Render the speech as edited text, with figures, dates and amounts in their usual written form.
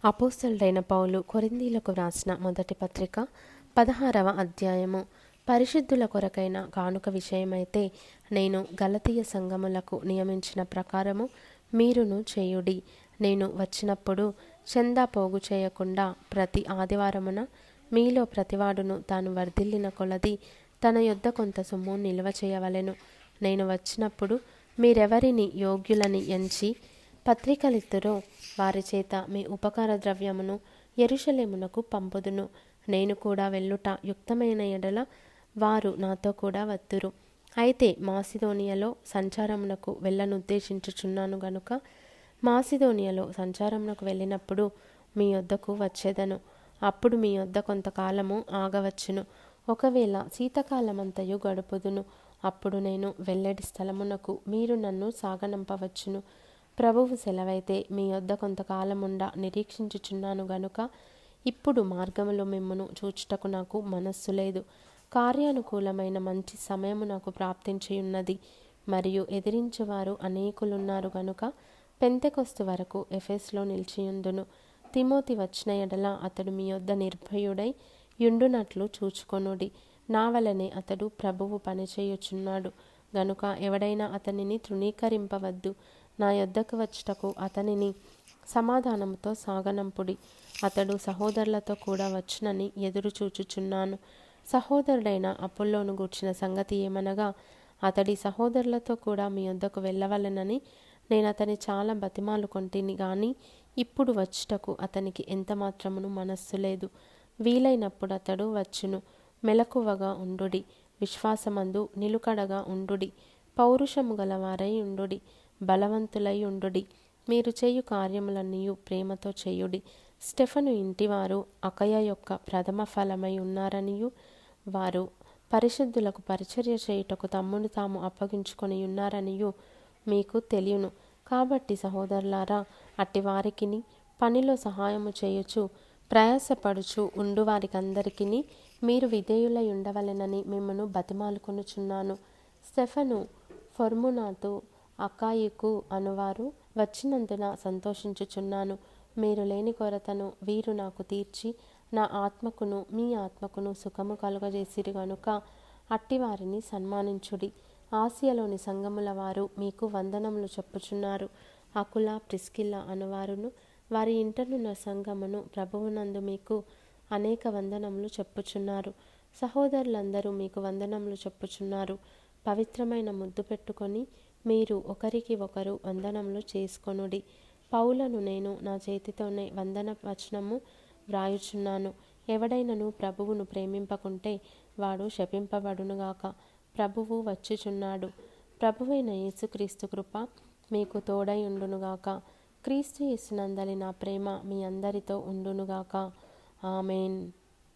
అపోస్తలుడైన పౌలు కొరింథీలకు వ్రాసిన మొదటి పత్రిక 16వ అధ్యాయము. పరిశుద్ధుల కొరకైన కానుక విషయమైతే నేను గలతీయ సంఘములకు నియమించిన ప్రకారము మీరును చేయుడి. నేను వచ్చినప్పుడు చందా పోగు చేయకుండా ప్రతి ఆదివారమున మీలో ప్రతివాడును తాను వర్ధిల్లిన కొలది తన యొద్ద కొంత సొమ్ము నిల్వ చేయవలెను. నేను వచ్చినప్పుడు మీరెవరిని యోగ్యులని ఎంచి పత్రికలిత్తురో వారి చేత మీ ఉపకార ద్రవ్యమును యెరూషలేమునకు పంపుదును. నేను కూడా వెళ్ళుట యుక్తమైన ఎడల వారు నాతో కూడా వత్తురు. అయితే మాసిదోనియలో సంచారమునకు వెళ్ళనుద్దేశించుచున్నాను గనుక మాసిదోనియలో సంచారమునకు వెళ్ళినప్పుడు మీ యొద్దకు వచ్చేదను. అప్పుడు మీ యొద్ద కొంతకాలము ఆగవచ్చును. ఒకవేళ శీతకాలమంతయు గడుపుదును. అప్పుడు నేను వెళ్ళెడి స్థలమునకు మీరు నన్ను సాగనంపవచ్చును. ప్రభువు సెలవైతే మీ యొద్ద కొంతకాలముండ నిరీక్షించుచున్నాను గనుక ఇప్పుడు మార్గములో మిమ్మును చూచుటకు నాకు మనస్సు లేదు. కార్యానుకూలమైన మంచి సమయము నాకు ప్రాప్తించియున్నది. మరియు ఎదిరించువారు అనేకులున్నారు గనుక పెంతెకొస్తు వరకు ఎఫెసులో నిలిచియుందును. తిమోతి వచ్చిన ఎడల అతడు మీ యొద్ద నిర్భయుడై యుండునట్లు చూచుకొనుడి. నా వలనే అతడు ప్రభువు పనిచేయుచున్నాడు గనుక ఎవడైనా అతనిని తృణీకరింపవద్దు. నా యొద్దకు వచ్చుటకు అతనిని సమాధానముతో సాగనంపుడి. అతడు సహోదరులతో కూడా వచ్చునని ఎదురు చూచుచున్నాను. సహోదరుడైన అపొల్లోను గూర్చిన సంగతి ఏమనగా అతడి సహోదరులతో కూడా మీ యొద్దకు వెళ్ళవలెనని నేను అతని చాలా బతిమాలుకొంటిని గాని ఇప్పుడు వచ్చుటకు అతనికి ఎంత మాత్రమును మనస్సు లేదు. వీలైనప్పుడు అతడు వచ్చును. మెలకువగా ఉండుడి. విశ్వాసమందు నిలుకడగా ఉండుడి. పౌరుషము గలవారై ఉండుడి. బలవంతులై ఉండుడి. మీరు చేయు కార్యములన్నీయు ప్రేమతో చేయుడి. స్టెఫను ఇంటివారు అకయ యొక్క ప్రథమ ఫలమై ఉన్నారనియు వారు పరిశుద్ధులకు పరిచర్య చేయుటకు తమ్మును తాము అప్పగించుకొని ఉన్నారనియు మీకు తెలియను. కాబట్టి సహోదరులారా, అట్టి వారికిని పనిలో సహాయము చేయుచు ప్రయాసపడుచు ఉండు వారికందరికిని మీరు విధేయులై ఉండవలెనని మిమ్మను బతిమాలుకొనుచున్నాను. స్టెఫను, ఫొర్మునాతు, అకాయికు అనువారు వచ్చినందున సంతోషించుచున్నాను. మీరు లేని కొరతను వీరు నాకు తీర్చి నా ఆత్మకును మీ ఆత్మకును సుఖము కలుగజేసిరి గనుక అట్టి వారిని సన్మానించుడి. ఆసియాలోని సంఘముల వారు మీకు వందనములు చెప్పుచున్నారు. అకుల, ప్రిస్కిల్ల అనువారును వారి ఇంటనున్న సంఘమును ప్రభువునందు మీకు అనేక వందనములు చెప్పుచున్నారు. సహోదరులందరూ మీకు వందనములు చెప్పుచున్నారు. పవిత్రమైన ముద్దు పెట్టుకొని మీరు ఒకరికి ఒకరు వందనములు చేసుకొనుడి. పౌలను నేను నా చేతితోనే వందన వచనము వ్రాయుచున్నాను. ఎవడైనను ప్రభువును ప్రేమింపకుంటే వాడు శపింపబడునుగాక. ప్రభువు వచ్చుచున్నాడు. ప్రభువైన యేసుక్రీస్తు కృప మీకు తోడై ఉండునుగాక. క్రీస్తు యేసునందలి నా ప్రేమ మీ అందరితో ఉండునుగాక. ఆమేన్.